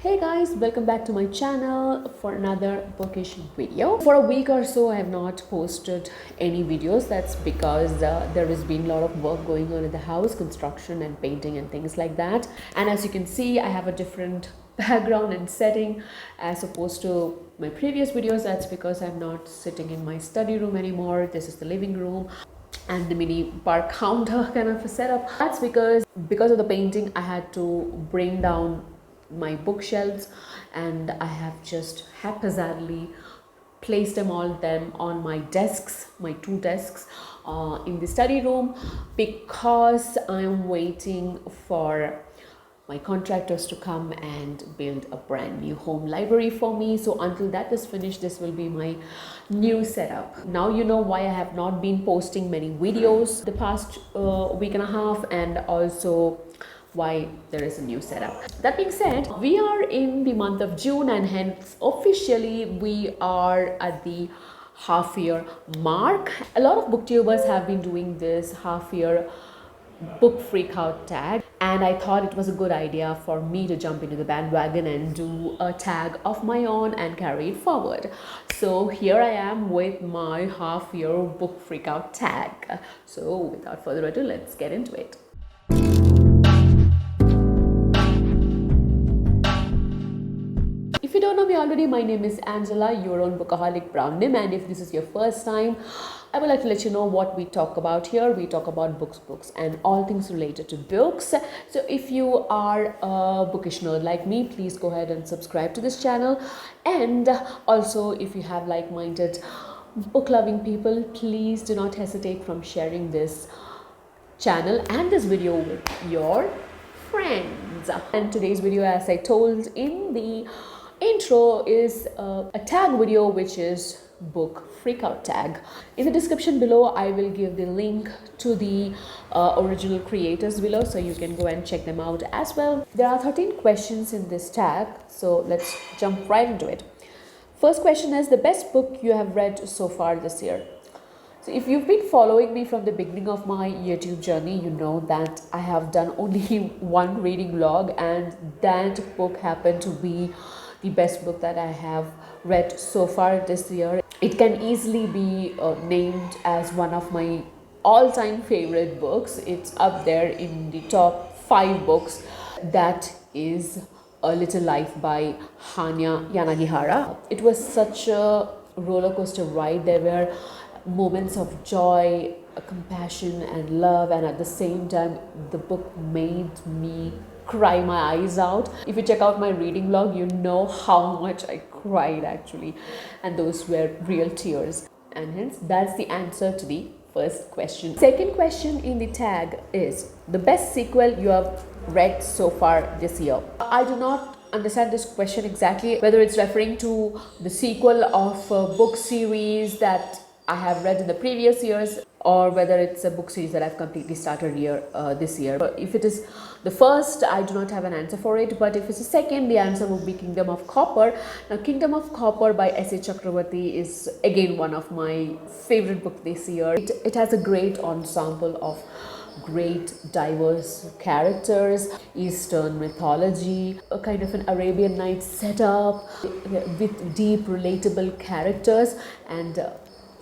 Hey guys, welcome back to my channel for another bookish video. For a week or so I have not posted any videos. That's because there has been a lot of work going on in the house, construction and painting and things like that. And as you can see, I have a different background and setting as opposed to my previous videos. That's because I'm not sitting in my study room anymore. This is the living room and the mini bar counter kind of a setup. That's because of the painting I had to bring down my bookshelves, and I have just haphazardly placed them on my desks, my two desks in the study room, because I'm waiting for my contractors to come and build a brand new home library for me. So until that is finished, this will be my new setup. Now you know why I have not been posting many videos the past week and a half, and also why there is a new setup. That being said, we are in the month of June, and hence officially we are at the half year mark. A lot of booktubers have been doing this half year book freakout tag, and I thought it was a good idea for me to jump into the bandwagon and do a tag of my own and carry it forward. So here I am with my half year book freakout tag. So without further ado, let's get into it. If you don't know me already, my name is Angela, your own bookaholic brown nim, and if this is your first time, I would like to let you know what we talk about here. We talk about books, and all things related to books. So if you are a bookish nerd like me, please go ahead and subscribe to this channel. And also, if you have like-minded book-loving people, please do not hesitate from sharing this channel and this video with your friends. And today's video, as I told in the intro, is a tag video, which is book freakout tag. In the description below I will give the link to the original creators below, so you can go and check them out as well. There are 13 questions in this tag, so let's jump right into it. First question is the best book you have read so far this year. So if you've been following me from the beginning of my YouTube journey, you know that I have done only one reading vlog, and that book happened to be the best book that I have read so far this year. It can easily be named as one of my all-time favorite books. It's up there in the top 5 books. That is A Little Life by Hanya Yanagihara. It was such a roller coaster ride. There were moments of joy, compassion and love, and at the same time the book made me cry my eyes out. If you check out my reading vlog, you know how much I cried actually, and those were real tears, and hence that's the answer to the first question. Second question in the tag is the best sequel you have read so far this year. I do not understand this question exactly, whether it's referring to the sequel of a book series that I have read in the previous years, or whether it's a book series that I've completely started this year. But if it is the first, I do not have an answer for it, but if it's the second, the answer would be Kingdom of Copper. Now, Kingdom of Copper by S.A. Chakravarti is again one of my favorite books this year. It has a great ensemble of great diverse characters, Eastern mythology, a kind of an Arabian Nights setup with deep relatable characters, and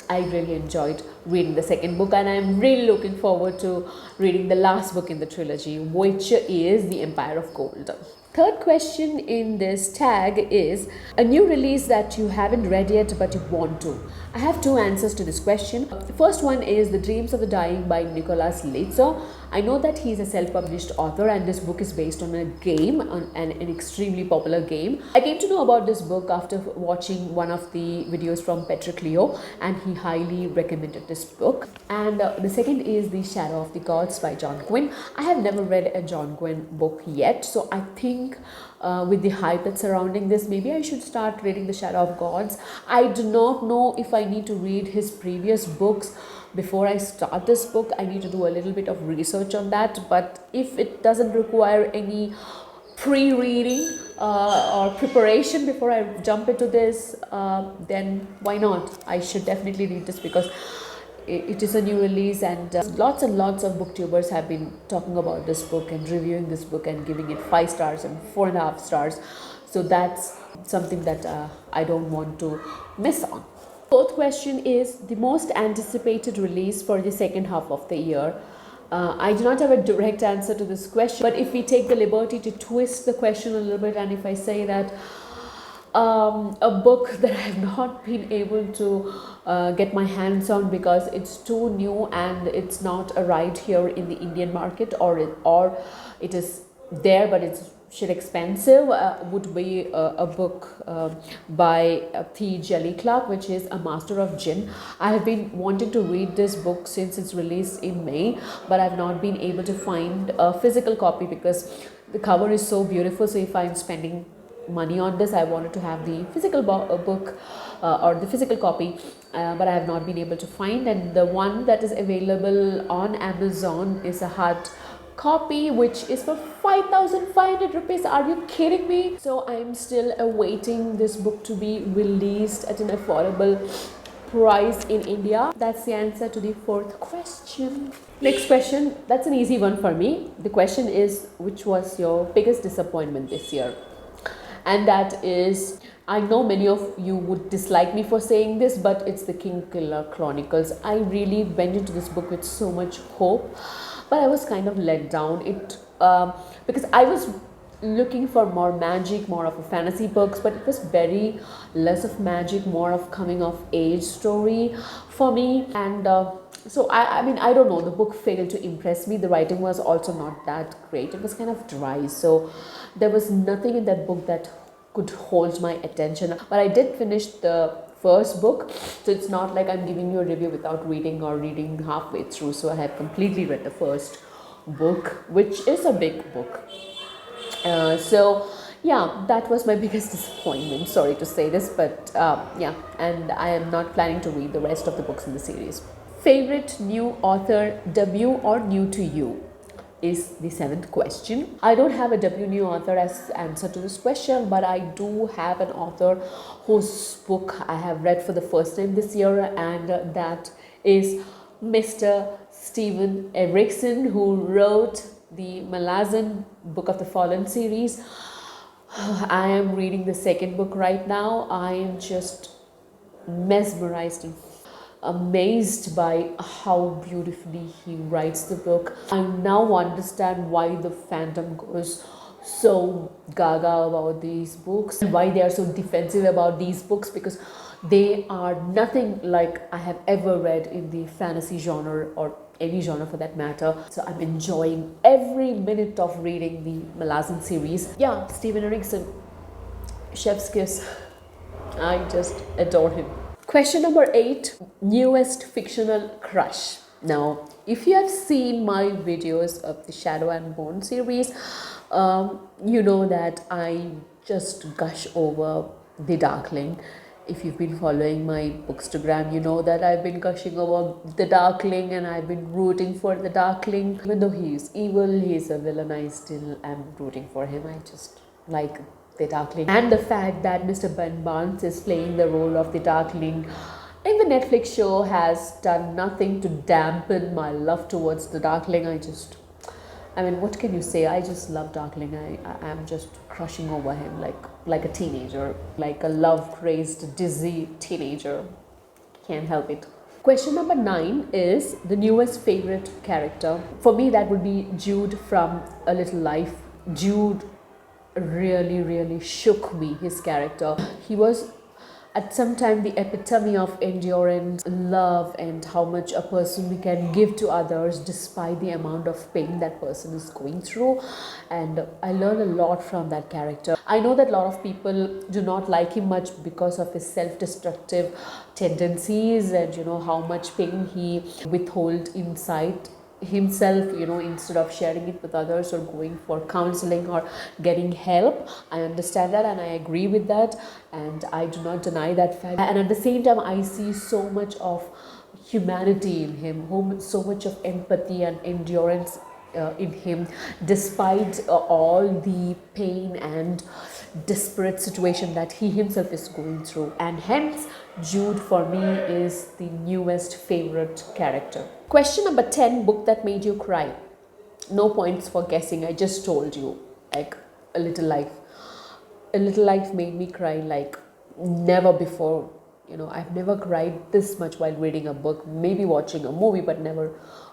I really enjoyed reading the second book, and I'm really looking forward to reading the last book in the trilogy, which is The Empire of Gold. Third question in this tag is a new release that you haven't read yet but you want to. I have two answers to this question. The first one is The Dreams of the Dying by Nicholas Lizzo. I know that he's a self-published author, and this book is based on a game, an extremely popular game. I came to know about this book after watching one of the videos from Patrick Leo, and he highly recommended this book. And the second is The Shadow of the Gods by John Gwynne. I have never read a John Gwynne book yet, so I think with the hype that's surrounding this, maybe I should start reading The Shadow of Gods. I do not know if I need to read his previous books before I start this book. I need to do a little bit of research on that, but if it doesn't require any pre-reading or preparation before I jump into this, then why not? I should definitely read this because it is a new release, and lots of booktubers have been talking about this book and reviewing this book and giving it 5 stars and 4.5 stars. So that's something that I don't want to miss on. Fourth question is the most anticipated release for the second half of the year. I do not have a direct answer to this question, but if we take the liberty to twist the question a little bit, and if I say that a book that I have not been able to get my hands on because it's too new and it's not right here in the Indian market, or it is there but it's shit expensive, would be a book by T. Jelly Clark, which is A Master of Jinn. I have been wanting to read this book since its release in May, but I've not been able to find a physical copy because the cover is so beautiful. So if I'm spending money on this, I wanted to have the physical book or the physical copy, but I have not been able to find. And the one that is available on Amazon is a hard copy, which is for 5,500 rupees. Are you kidding me? So I'm still awaiting this book to be released at an affordable price in India. That's the answer to the fourth question. Next question, that's an easy one for me. The question is, which was your biggest disappointment this year? And that is, I know many of you would dislike me for saying this, but it's the Kingkiller Chronicles. I really went into this book with so much hope, but I was kind of let down. Because I was looking for more magic, more of a fantasy books, but it was very less of magic, more of coming of age story for me. And so I mean, I don't know, the book failed to impress me. The writing was also not that great. It was kind of dry. So there was nothing in that book that could hold my attention. But I did finish the first book, so it's not like I'm giving you a review without reading or reading halfway through. So I have completely read the first book, which is a big book. So yeah, that was my biggest disappointment. Sorry to say this, but yeah, and I am not planning to read the rest of the books in the series. Favorite new author, debut or new to you, is the seventh question. I don't have a debut new author as answer to this question, but I do have an author whose book I have read for the first time this year, and that is Mr. Steven Erikson, who wrote the Malazan Book of the Fallen series. I am reading the second book right now. I am just mesmerized and amazed by how beautifully he writes the book. I now understand why the fandom goes so gaga about these books and why they are so defensive about these books, because they are nothing like I have ever read in the fantasy genre or any genre for that matter. So I'm enjoying every minute of reading the Malazan series. Yeah, Steven Erikson, chef's kiss. I just adore him. Question number 8, newest fictional crush. Now, if you have seen my videos of the Shadow and Bone series, you know that I just gush over the Darkling. If you've been following my Bookstagram, you know that I've been gushing over the Darkling and I've been rooting for the Darkling. Even though he is evil, he is a villain, I still am rooting for him. I just like the Darkling. And the fact that Mr. Ben Barnes is playing the role of the Darkling in the Netflix show has done nothing to dampen my love towards the Darkling. I mean, what can you say? I just love Darkling. I am just crushing over him like a teenager, like a love-crazed, dizzy teenager. Can't help it. Question number 9 is the newest favorite character. For me, that would be Jude from A Little Life. Jude really shook me, his character. He was at some time the epitome of endurance, love, and how much a person can give to others despite the amount of pain that person is going through. And I learned a lot from that character. I know that a lot of people do not like him much because of his self-destructive tendencies and, you know, how much pain he withholds inside himself, you know, instead of sharing it with others or going for counseling or getting help. I understand that and I agree with that, and I do not deny that fact. And at the same time, I see so much of humanity in him, so much of empathy and endurance in him, despite all the pain and desperate situation that he himself is going through. And hence, Jude for me is the newest favorite character. Question number 10, book that made you cry. No points for guessing, I just told you, like A Little Life. A Little Life made me cry like never before. I've never cried this much while reading a book, maybe watching a movie, but never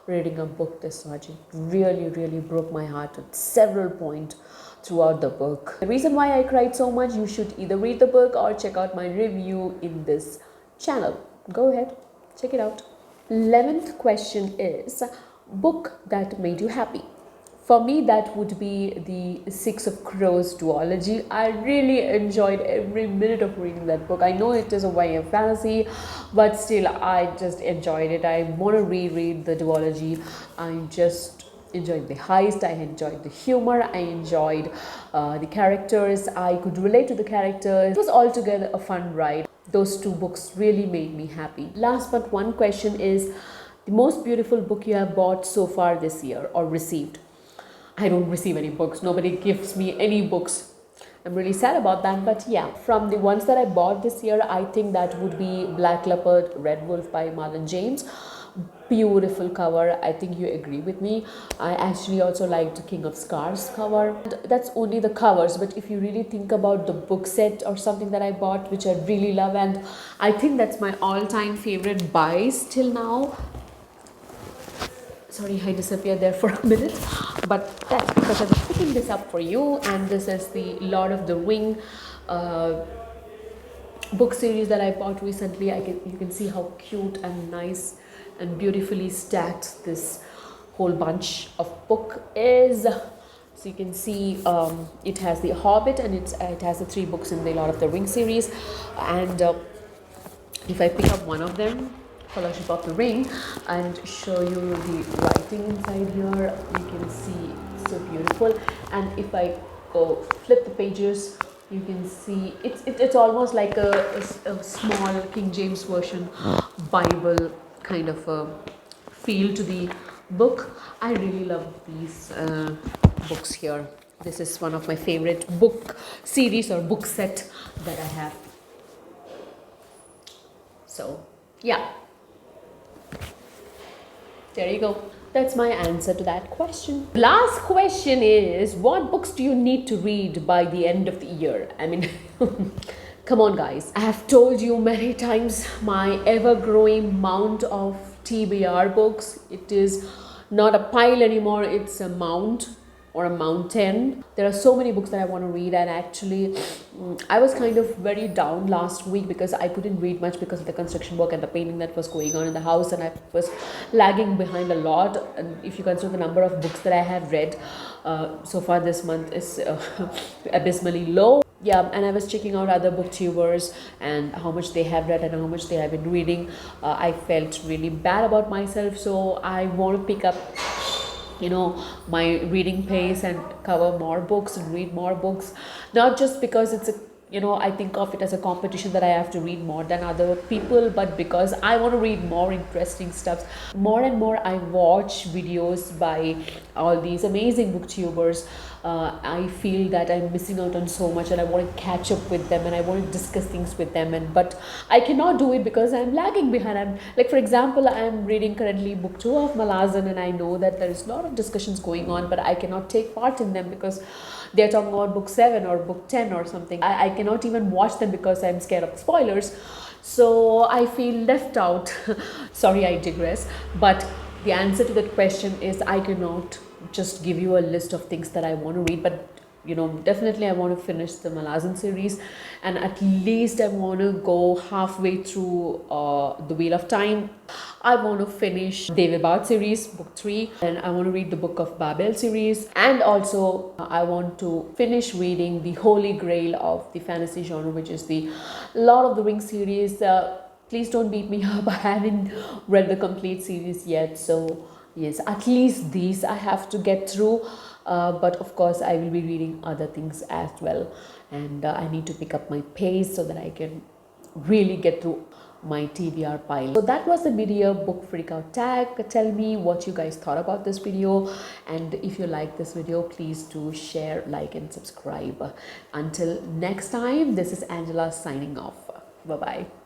reading a book this much. It really, really broke my heart at several points throughout the book. The reason why I cried so much, you should either read the book or check out my review in this channel. Go ahead, check it out. 11th question is, book that made you happy. For me, that would be the Six of Crows duology. I really enjoyed every minute of reading that book. I know it is a YA fantasy, but still, I just enjoyed it. I want to reread the duology. I just enjoyed the heist. I enjoyed the humor. I enjoyed the characters. I could relate to the characters. It was altogether a fun ride. Those two books really made me happy. Last but one question is, the most beautiful book you have bought so far this year or received. I don't receive any books. Nobody gives me any books. I'm really sad about that. But yeah, from the ones that I bought this year, I think that would be Black Leopard, Red Wolf by Marlon James. Beautiful cover. I think you agree with me. I actually also liked King of Scars cover. That's only the covers, but if you really think about the book set or something that I bought, which I really love, and I think that's my all-time favorite buys till now. Sorry, I disappeared there for a minute, but that's because I was picking this up for you, and this is the Lord of the Ring book series that I bought recently. You can see how cute and nice and beautifully stacked this whole bunch of book is. So you can see it has the Hobbit, and it has the 3 books in the Lord of the Ring series, and if I pick up one of them, Fellowship of the Ring, and show you the writing inside here, you can see it's so beautiful. And if I go flip the pages, you can see it's almost like a small King James Version Bible kind of a feel to the book. I really love these books here. This is one of my favorite book series or book set that I have. So yeah, there you go. That's my answer to that question. Last question is, what books do you need to read by the end of the year? I mean, come on guys. I have told you many times my ever-growing mount of TBR books. It is not a pile anymore, it's a mount or a mountain. There are so many books that I want to read, and actually I was kind of very down last week because I couldn't read much because of the construction work and the painting that was going on in the house, and I was lagging behind a lot. And if you consider the number of books that I have read so far this month is abysmally low. Yeah, and I was checking out other booktubers and how much they have read and how much they have been reading. I felt really bad about myself, so I want to pick up my reading pace and cover more books and read more books, not just because it's I think of it as a competition that I have to read more than other people, but because I want to read more interesting stuff. More and more I watch videos by all these amazing booktubers. I feel that I'm missing out on so much, and I want to catch up with them, and I want to discuss things with them, but I cannot do it because I'm lagging behind. I'm like, for example, I'm reading currently book 2 of Malazan, and I know that there is a lot of discussions going on, but I cannot take part in them because they're talking about book 7 or book 10 or something. I cannot even watch them because I'm scared of spoilers. So I feel left out. Sorry, I digress. But the answer to that question is, I cannot just give you a list of things that I want to read, but definitely I want to finish the Malazan series, and at least I want to go halfway through the Wheel of Time. I want to finish David Bard series, book 3, and I want to read the Book of Babel series, and also I want to finish reading the Holy Grail of the fantasy genre, which is the Lord of the Rings series. Please don't beat me up, I haven't read the complete series yet, so yes, at least these I have to get through. But of course I will be reading other things as well, and I need to pick up my pace so that I can really get through my TBR pile. So that was the Midyear Book Freakout Tag. Tell me what you guys thought about this video, and if you like this video, please do share, like and subscribe. Until next time, this is Angela signing off. Bye bye.